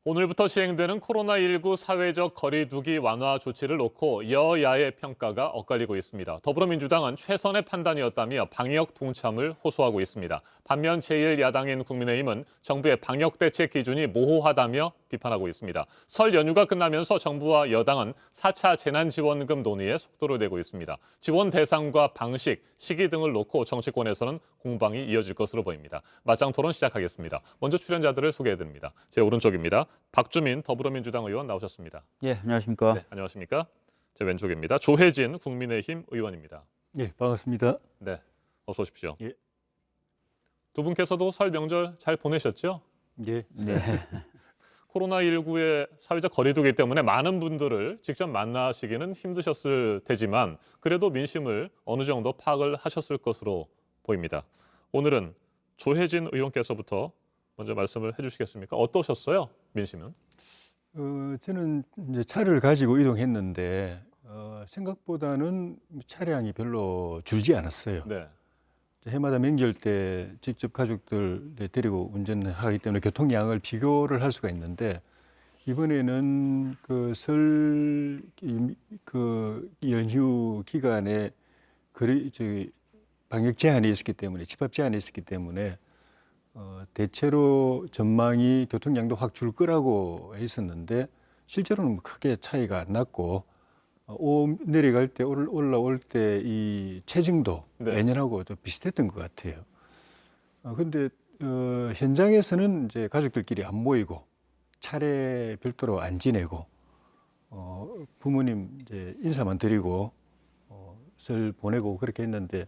오늘부터 시행되는 코로나19 사회적 거리두기 완화 조치를 놓고 여야의 평가가 엇갈리고 있습니다. 더불어민주당은 최선의 판단이었다며 방역 동참을 호소하고 있습니다. 반면 제1야당인 국민의힘은 정부의 방역 대책 기준이 모호하다며 비판하고 있습니다. 설 연휴가 끝나면서 정부와 여당은 4차 재난지원금 논의에 속도를 내고 있습니다. 지원 대상과 방식, 시기 등을 놓고 정치권에서는 공방이 이어질 것으로 보입니다. 맞짱 토론 시작하겠습니다. 먼저 출연자들을 소개해드립니다. 제 오른쪽입니다. 박주민 더불어민주당 의원 나오셨습니다. 예, 안녕하십니까. 네, 안녕하십니까? 제 왼쪽입니다. 조혜진 국민의힘 의원입니다. 예, 반갑습니다. 네, 어서 오십시오. 예. 두 분께서도 설 명절 잘 보내셨죠? 예. 네. 코로나19의 사회적 거리두기 때문에 많은 분들을 직접 만나시기는 힘드셨을 테지만 그래도 민심을 어느 정도 파악을 하셨을 것으로 보입니다. 오늘은 조혜진 의원께서부터 먼저 말씀을 해주시겠습니까? 어떠셨어요, 민심은? 저는 이제 차를 가지고 이동했는데 생각보다는 차량이 별로 줄지 않았어요. 네, 해마다 명절 때 직접 가족들 데리고 운전하기 때문에 교통량을 비교를 할 수가 있는데 이번에는 그 연휴 기간에 방역 제한이 있었기 때문에 집합 제한이 있었기 때문에 대체로 전망이 교통량도 확 줄 거라고 했었는데 실제로는 크게 차이가 안 났고 내려갈 때 올라올 때 이 체증도 네. 예년하고 좀 비슷했던 것 같아요. 근데 현장에서는 이제 가족들끼리 안 모이고 차례 별도로 안 지내고 부모님 이제 인사만 드리고 설 보내고 그렇게 했는데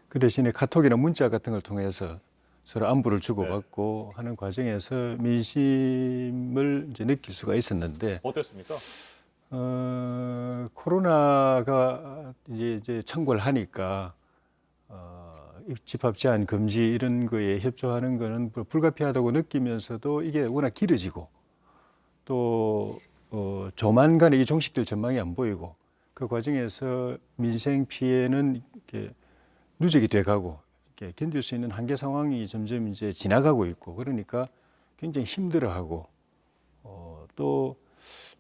그 대신에 카톡이나 문자 같은 걸 통해서 서로 안부를 주고받고 하는 과정에서 민심을 이제 느낄 수가 있었는데 어땠습니까? 코로나가 이제 창궐 하니까 집합 제한 금지 이런 거에 협조하는 거는 불가피하다고 느끼면서도 이게 워낙 길어지고 또 조만간에 이 종식될 전망이 안 보이고 그 과정에서 민생 피해는 이렇게 누적이 돼가고 견딜 수 있는 한계 상황이 점점 이제 지나가고 있고 그러니까 굉장히 힘들어하고 또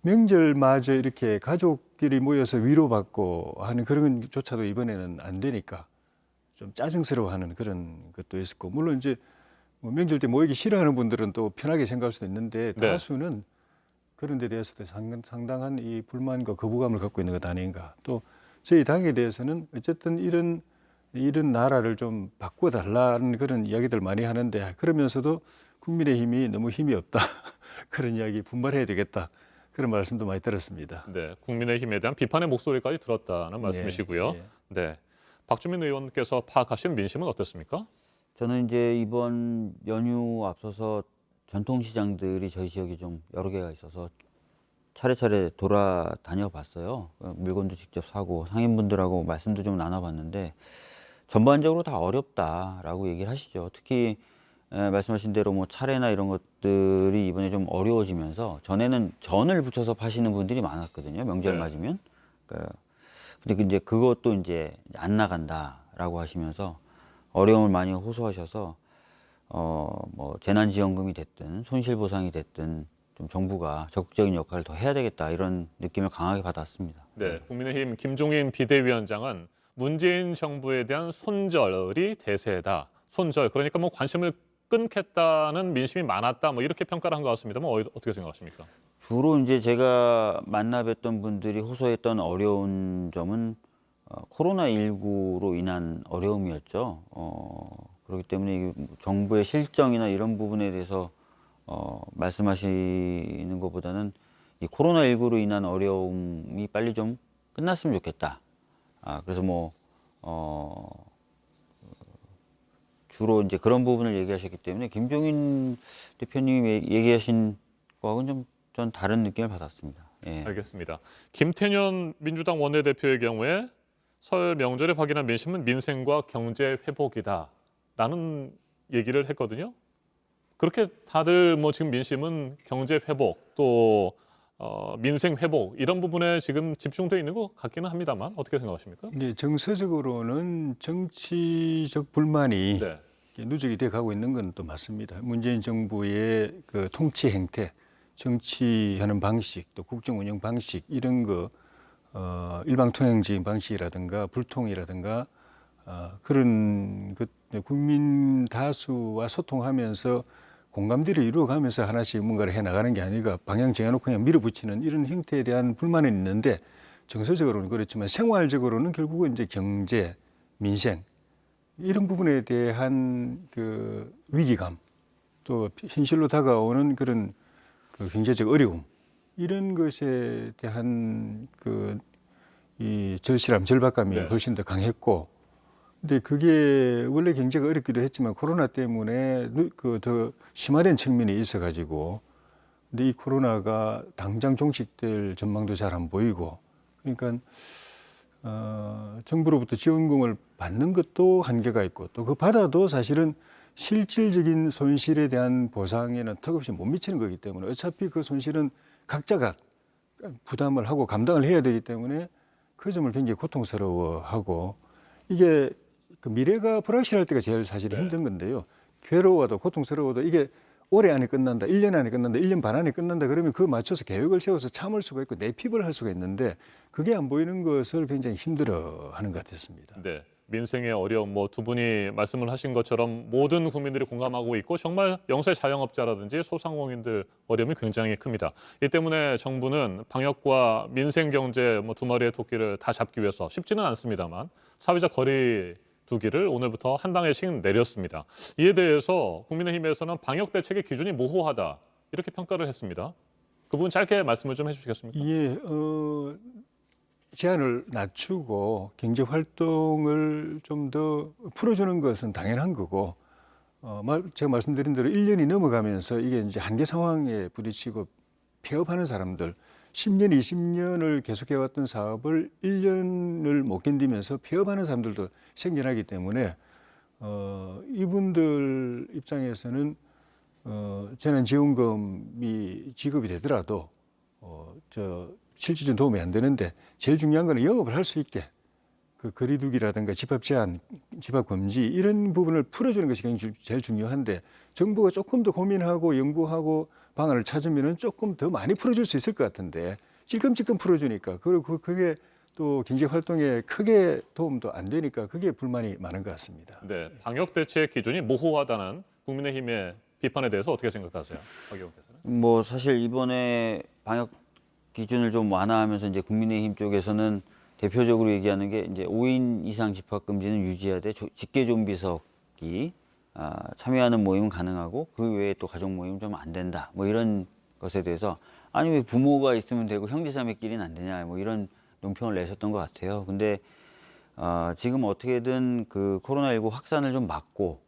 명절마저 이렇게 가족끼리 모여서 위로받고 하는 그런 것조차도 이번에는 안 되니까 좀 짜증스러워하는 그런 것도 있었고 물론 이제 뭐 명절 때 모이기 싫어하는 분들은 또 편하게 생각할 수도 있는데 네. 다수는 그런 데 대해서도 상당한 이 불만과 거부감을 갖고 있는 것 아닌가. 또 저희 당에 대해서는 어쨌든 이런 나라를 좀 바꿔달라는 그런 이야기들 많이 하는데 그러면서도 국민의힘이 너무 힘이 없다. 그런 이야기 분발해야 되겠다. 그런 말씀도 많이 들었습니다. 네, 국민의힘에 대한 비판의 목소리까지 들었다는 말씀이시고요. 예. 네, 박주민 의원께서 파악하신 민심은 어떻습니까? 저는 이제 이번 연휴 앞서서 전통시장들이 저희 지역에 좀 여러 개가 있어서 차례차례 돌아다녀 봤어요. 물건도 직접 사고 상인분들하고 말씀도 좀 나눠봤는데 전반적으로 다 어렵다라고 얘기를 하시죠. 특히 말씀하신 대로 뭐 차례나 이런 것들이 이번에 좀 어려워지면서 전에는 전을 붙여서 파시는 분들이 많았거든요. 명절 네. 맞으면. 근데 이제 그것도 이제 안 나간다라고 하시면서 어려움을 많이 호소하셔서 뭐 재난지원금이 됐든 손실보상이 됐든 좀 정부가 적극적인 역할을 더 해야 되겠다 이런 느낌을 강하게 받았습니다. 네, 국민의힘 김종인 비대위원장은 문재인 정부에 대한 손절이 대세다. 손절, 그러니까 뭐 관심을 끊겠다는 민심이 많았다. 뭐 이렇게 평가를 한 것 같습니다만 어떻게 생각하십니까? 주로 이제 제가 만나 뵀던 분들이 호소했던 어려운 점은 코로나19로 인한 어려움이었죠. 그렇기 때문에 정부의 실정이나 이런 부분에 대해서 말씀하시는 것보다는 이 코로나19로 인한 어려움이 빨리 좀 끝났으면 좋겠다. 그래서 주로 이제 그런 부분을 얘기하셨기 때문에 김종인 대표님이 얘기하신 거하고는 전 다른 느낌을 받았습니다. 예. 알겠습니다. 김태년 민주당 원내대표의 경우에 설 명절에 확인한 민심은 민생과 경제 회복이다라는 얘기를 했거든요. 그렇게 다들 뭐 지금 민심은 경제 회복 또 민생 회복 이런 부분에 지금 집중되어 있는 것 같기는 합니다만 어떻게 생각하십니까? 이게 정서적으로는 정치적 불만이 네. 누적이 돼 가고 있는 건 또 맞습니다. 문재인 정부의 그 통치 행태, 정치하는 방식, 또 국정 운영 방식 이런 거 일방통행적인 방식이라든가 불통이라든가 그런 국민 다수와 소통하면서 공감대를 이루어가면서 하나씩 뭔가를 해나가는 게 아니라 방향 정해놓고 그냥 밀어붙이는 이런 형태에 대한 불만은 있는데 정서적으로는 그렇지만 생활적으로는 결국은 이제 경제, 민생 이런 부분에 대한 그 위기감 또 현실로 다가오는 그런 그 경제적 어려움 이런 것에 대한 이 절실함, 절박감이 네. 훨씬 더 강했고, 근데 그게 원래 경제가 어렵기도 했지만 코로나 때문에 그 더 심화된 측면이 있어가지고, 근데 이 코로나가 당장 종식될 전망도 잘 안 보이고, 그러니까 정부로부터 지원금을 받는 것도 한계가 있고, 또 그 받아도 사실은 실질적인 손실에 대한 보상에는 턱없이 못 미치는 거기 때문에 어차피 그 손실은 각자가 부담을 하고 감당을 해야 되기 때문에 그 점을 굉장히 고통스러워하고, 이게 그 미래가 불확실할 때가 제일 사실 네. 힘든 건데요. 괴로워도 고통스러워도 이게 올해 안에 끝난다, 1년 안에 끝난다, 1년 반 안에 끝난다 그러면 그거 맞춰서 계획을 세워서 참을 수가 있고 내핍을 할 수가 있는데 그게 안 보이는 것을 굉장히 힘들어하는 것 같았습니다. 네. 민생의 어려움, 뭐 두 분이 말씀을 하신 것처럼 모든 국민들이 공감하고 있고 정말 영세 자영업자라든지 소상공인들 어려움이 굉장히 큽니다. 이 때문에 정부는 방역과 민생 경제 뭐 두 마리의 토끼를 다 잡기 위해서 쉽지는 않습니다만 사회적 거리 두기를 오늘부터 한 당에씩 내렸습니다. 이에 대해서 국민의힘에서는 방역 대책의 기준이 모호하다 이렇게 평가를 했습니다. 그 부분 짧게 말씀을 좀 해주시겠습니까? 예, 제한을 낮추고 경제 활동을 좀 더 풀어주는 것은 당연한 거고, 제가 말씀드린 대로 1년이 넘어가면서 이게 이제 한계 상황에 부딪히고 폐업하는 사람들, 10년, 20년을 계속해왔던 사업을 1년을 못 견디면서 폐업하는 사람들도 생겨나기 때문에 이분들 입장에서는 재난지원금이 지급이 되더라도 실질적인 도움이 안 되는데 제일 중요한 거는 영업을 할 수 있게 그 거리두기라든가 집합 제한, 집합 금지 이런 부분을 풀어주는 것이 굉장히 제일 중요한데 정부가 조금 더 고민하고 연구하고 방안을 찾으면은 조금 더 많이 풀어줄 수 있을 것 같은데 찔끔찔끔 풀어주니까 그리고 그게 또 경제 활동에 크게 도움도 안 되니까 그게 불만이 많은 것 같습니다. 네, 방역 대책 기준이 모호하다는 국민의힘의 비판에 대해서 어떻게 생각하세요, 박 의원께서는? 뭐 사실 이번에 방역 기준을 좀 완화하면서 이제 국민의힘 쪽에서는 대표적으로 얘기하는 게 이제 5인 이상 집합 금지는 유지하되 직계 좀비석이 참여하는 모임은 가능하고 그 외에 또 가족 모임은 좀 안 된다. 뭐 이런 것에 대해서 아니 왜 부모가 있으면 되고 형제자매끼리는 안 되냐. 뭐 이런 논평을 내셨던 것 같아요. 근데 지금 어떻게든 그 코로나19 확산을 좀 막고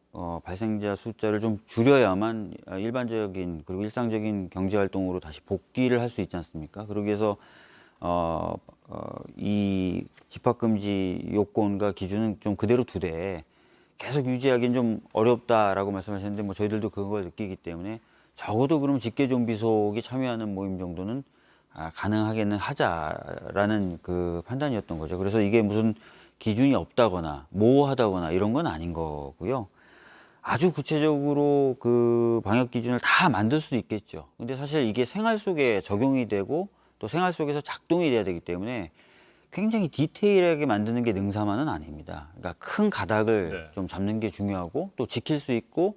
발생자 숫자를 좀 줄여야만 일반적인 그리고 일상적인 경제 활동으로 다시 복귀를 할 수 있지 않습니까? 그러기 위해서 이 집합금지 요건과 기준은 좀 그대로 두되 계속 유지하기는 좀 어렵다라고 말씀하셨는데 뭐 저희들도 그걸 느끼기 때문에 적어도 그럼 직계 좀비속이 참여하는 모임 정도는 가능하게는 하자라는 그 판단이었던 거죠. 그래서 이게 무슨 기준이 없다거나 모호하다거나 이런 건 아닌 거고요. 아주 구체적으로 그 방역 기준을 다 만들 수도 있겠죠. 근데 사실 이게 생활 속에 적용이 되고 또 생활 속에서 작동이 돼야 되기 때문에 굉장히 디테일하게 만드는 게 능사만은 아닙니다. 그러니까 큰 가닥을 네. 좀 잡는 게 중요하고 또 지킬 수 있고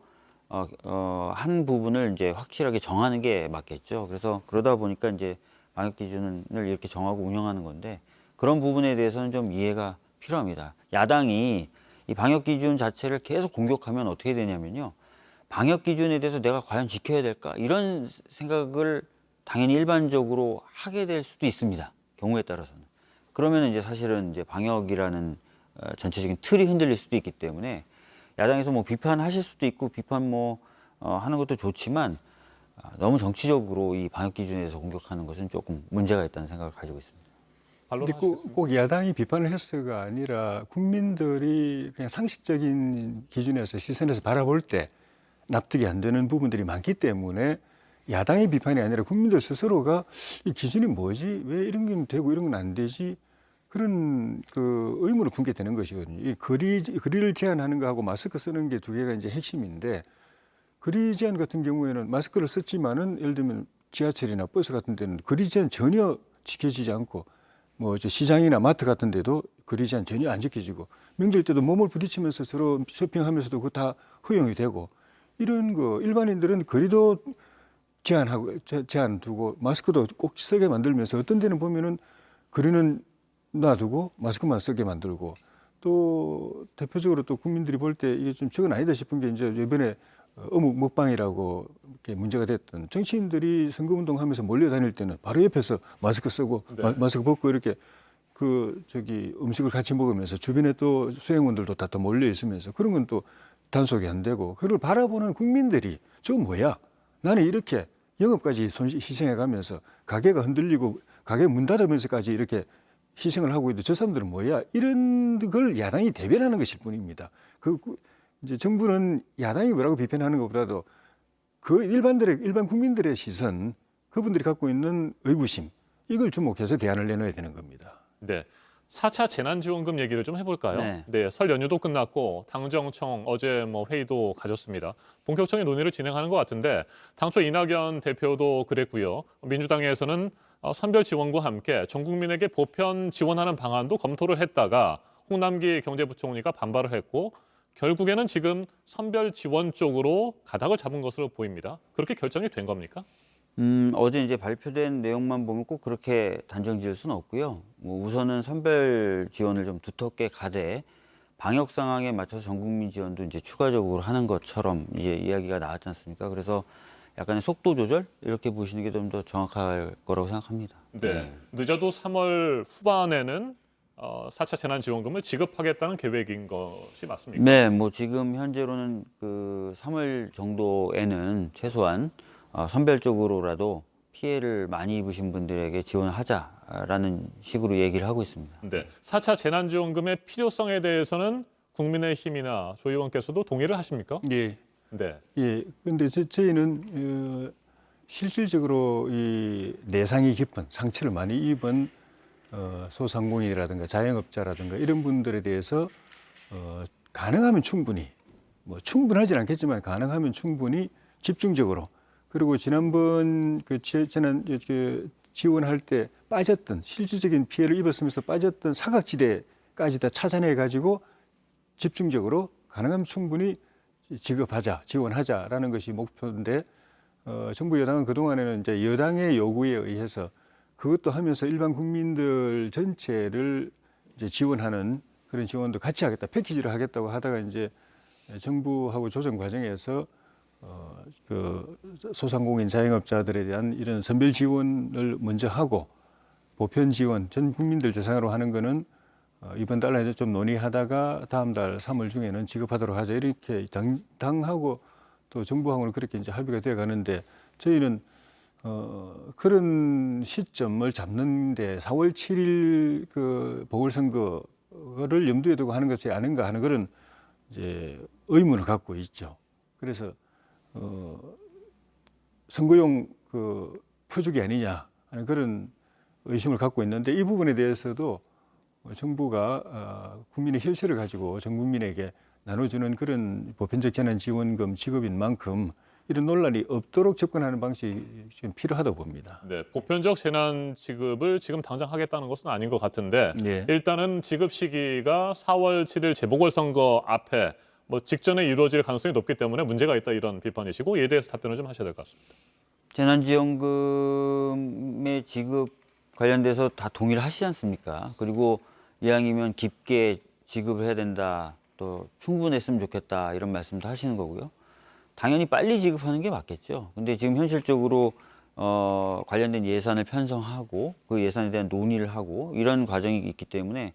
한 부분을 이제 확실하게 정하는 게 맞겠죠. 그래서 그러다 보니까 이제 방역 기준을 이렇게 정하고 운영하는 건데 그런 부분에 대해서는 좀 이해가 필요합니다. 야당이 이 방역 기준 자체를 계속 공격하면 어떻게 되냐면요. 방역 기준에 대해서 내가 과연 지켜야 될까? 이런 생각을 당연히 일반적으로 하게 될 수도 있습니다. 경우에 따라서는. 그러면 이제 사실은 이제 방역이라는 전체적인 틀이 흔들릴 수도 있기 때문에 야당에서 뭐 비판하실 수도 있고 비판 하는 것도 좋지만 너무 정치적으로 이 방역 기준에 대해서 공격하는 것은 조금 문제가 있다는 생각을 가지고 있습니다. 근데 꼭 야당이 비판을 했어가 아니라 국민들이 그냥 상식적인 기준에서 시선에서 바라볼 때 납득이 안 되는 부분들이 많기 때문에 야당의 비판이 아니라 국민들 스스로가 이 기준이 뭐지? 왜 이런 건 되고 이런 건 안 되지? 그런 그 의문을 품게 되는 것이거든요. 이 거리를 제한하는 거하고 마스크 쓰는 게 두 개가 이제 핵심인데 거리 제한 같은 경우에는 마스크를 썼지만은 예를 들면 지하철이나 버스 같은 데는 거리 제한 전혀 지켜지지 않고 뭐 이제 시장이나 마트 같은 데도 거리 제한 전혀 안 지켜지고 명절 때도 몸을 부딪히면서 서로 쇼핑하면서도 그거 다 허용이 되고 이런 거 일반인들은 거리도 제한 두고 마스크도 꼭 쓰게 만들면서 어떤 데는 보면은 거리는 놔두고 마스크만 쓰게 만들고 또 대표적으로 또 국민들이 볼 때 이게 좀 저건 아니다 싶은 게 이제 이번에 어묵 먹방이라고 이렇게 문제가 됐던 정치인들이 선거운동하면서 몰려다닐 때는 바로 옆에서 마스크 쓰고 네. 마스크 벗고 이렇게 음식을 같이 먹으면서 주변에 또 수행원들도 다 몰려 있으면서 그런 건 또 단속이 안 되고 그걸 바라보는 국민들이 저거 뭐야? 나는 이렇게 영업까지 희생해 가면서 가게가 흔들리고 가게 문 닫으면서까지 이렇게 희생을 하고 있는데 저 사람들은 뭐야? 이런 걸 야당이 대변하는 것일 뿐입니다. 이제 정부는 야당이 뭐라고 비판하는 것보다도 그 일반 국민들의 시선, 그분들이 갖고 있는 의구심 이걸 주목해서 대안을 내놓아야 되는 겁니다. 네. 4차 재난지원금 얘기를 좀 해볼까요? 네. 네, 설 연휴도 끝났고 당정청 어제 뭐 회의도 가졌습니다. 본격적인 논의를 진행하는 것 같은데 당초 이낙연 대표도 그랬고요. 민주당에서는 선별 지원과 함께 전 국민에게 보편 지원하는 방안도 검토를 했다가 홍남기 경제부총리가 반발을 했고 결국에는 지금 선별 지원 쪽으로 가닥을 잡은 것으로 보입니다. 그렇게 결정이 된 겁니까? 어제 이제 발표된 내용만 보면 꼭 그렇게 단정 지을 수는 없고요. 뭐 우선은 선별 지원을 좀 두텁게 가되 방역 상황에 맞춰서 전 국민 지원도 이제 추가적으로 하는 것처럼 이제 이야기가 나왔지 않습니까? 그래서 약간의 속도 조절 이렇게 보시는 게 좀 더 정확할 거라고 생각합니다. 네. 늦어도 3월 후반에는 4차 재난지원금을 지급하겠다는 계획인 것이 맞습니까? 네, 뭐 지금 현재로는 그 3월 정도에는 최소한 선별적으로라도 피해를 많이 입으신 분들에게 지원을 하자라는 식으로 얘기를 하고 있습니다. 네. 4차 재난지원금의 필요성에 대해서는 국민의힘이나 조 의원께서도 동의를 하십니까? 예. 네. 예. 근데 저희는 실질적으로 이 내상이 깊은 상처를 많이 입은 소상공인이라든가 자영업자라든가 이런 분들에 대해서 가능하면 충분히 뭐 충분하지는 않겠지만 가능하면 충분히 집중적으로 그리고 지난번 재난 지원할 때 빠졌던 실질적인 피해를 입었으면서 빠졌던 사각지대까지 다 찾아내 가지고 집중적으로 가능하면 충분히 지원하자라는 것이 목표인데 정부 여당은 그동안에는 이제 여당의 요구에 의해서 그것도 하면서 일반 국민들 전체를 이제 지원하는 그런 지원도 같이 하겠다, 패키지를 하겠다고 하다가 이제 정부하고 조정 과정에서 소상공인 자영업자들에 대한 이런 선별 지원을 먼저 하고 보편 지원 전 국민들 대상으로 하는 거는 이번 달에 좀 논의하다가 다음 달 3월 중에는 지급하도록 하자 이렇게 당하고 또 정부하고는 그렇게 이제 합의가 되어 가는데 저희는 그런 시점을 잡는데 4월 7일 그 보궐선거를 염두에 두고 하는 것이 아닌가 하는 그런 이제 의문을 갖고 있죠. 그래서 선거용 표주기 아니냐 하는 그런 의심을 갖고 있는데 이 부분에 대해서도 정부가 국민의 혈세를 가지고 전 국민에게 나눠주는 그런 보편적 재난지원금 지급인 만큼 이런 논란이 없도록 접근하는 방식이 지금 필요하다고 봅니다. 네, 보편적 재난 지급을 지금 당장 하겠다는 것은 아닌 것 같은데 예. 일단은 지급 시기가 4월 7일 재보궐선거 앞에 뭐 직전에 이루어질 가능성이 높기 때문에 문제가 있다 이런 비판이시고 이에 대해서 답변을 좀 하셔야 될 것 같습니다. 재난지원금의 지급 관련돼서 다 동의를 하시지 않습니까? 그리고 이왕이면 깊게 지급을 해야 된다, 또 충분했으면 좋겠다 이런 말씀도 하시는 거고요. 당연히 빨리 지급하는 게 맞겠죠. 근데 지금 현실적으로 관련된 예산을 편성하고 그 예산에 대한 논의를 하고 이런 과정이 있기 때문에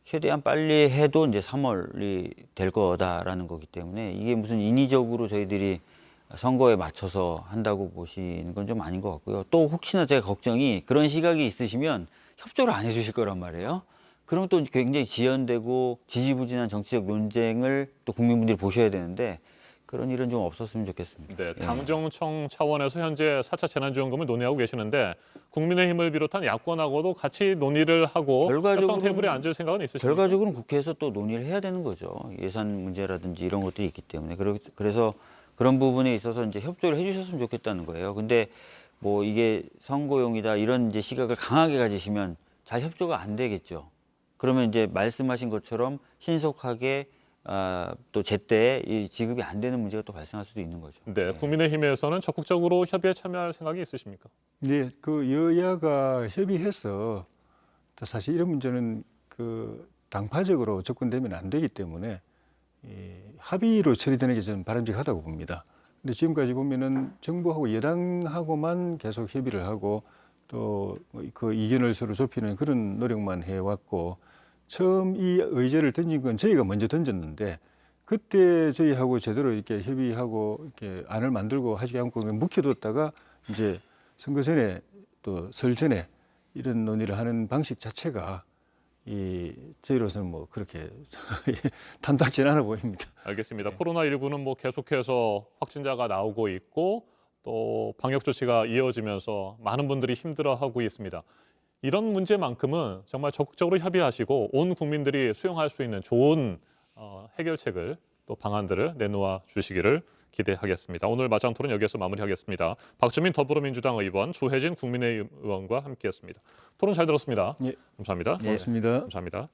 최대한 빨리 해도 이제 3월이 될 거다라는 거기 때문에 이게 무슨 인위적으로 저희들이 선거에 맞춰서 한다고 보시는 건 좀 아닌 것 같고요. 또 혹시나 제가 걱정이 그런 시각이 있으시면 협조를 안 해주실 거란 말이에요. 그러면 또 굉장히 지연되고 지지부진한 정치적 논쟁을 또 국민분들이 보셔야 되는데 그런 일은 좀 없었으면 좋겠습니다. 네, 당정청 차원에서 현재 4차 재난지원금을 논의하고 계시는데 국민의힘을 비롯한 야권하고도 같이 논의를 하고 협상 테이블에 앉을 생각은 있으십니까? 결과적으로는 국회에서 또 논의를 해야 되는 거죠. 예산 문제라든지 이런 것들이 있기 때문에 그래서 그런 부분에 있어서 이제 협조를 해주셨으면 좋겠다는 거예요. 근데 뭐 이게 선거용이다 이런 이제 시각을 강하게 가지시면 잘 협조가 안 되겠죠. 그러면 이제 말씀하신 것처럼 신속하게 또 제때 이 지급이 안 되는 문제가 또 발생할 수도 있는 거죠. 네, 국민의힘에서는 적극적으로 협의에 참여할 생각이 있으십니까? 네, 그 여야가 협의해서 또 사실 이런 문제는 그 당파적으로 접근되면 안 되기 때문에 이 합의로 처리되는 게 저는 바람직하다고 봅니다. 근데 지금까지 보면은 정부하고 여당하고만 계속 협의를 하고 또 그 이견을 서로 좁히는 그런 노력만 해왔고 처음 이 의제를 던진 건 저희가 먼저 던졌는데 그때 저희하고 제대로 이렇게 협의하고 이렇게 안을 만들고 하지 않고 그냥 묵혀뒀다가 이제 선거 전에 또 설 전에 이런 논의를 하는 방식 자체가 이 저희로서는 뭐 그렇게 탐탁지는 않아 보입니다. 알겠습니다. 코로나19는 뭐 계속해서 확진자가 나오고 있고 또 방역 조치가 이어지면서 많은 분들이 힘들어하고 있습니다. 이런 문제만큼은 정말 적극적으로 협의하시고 온 국민들이 수용할 수 있는 좋은 해결책을 또 방안들을 내놓아 주시기를 기대하겠습니다. 오늘 맞짱 토론 여기에서 마무리하겠습니다. 박주민 더불어민주당 의원, 조혜진 국민의힘 의원과 함께했습니다. 토론 잘 들었습니다. 예. 감사합니다. 고맙습니다. 감사합니다.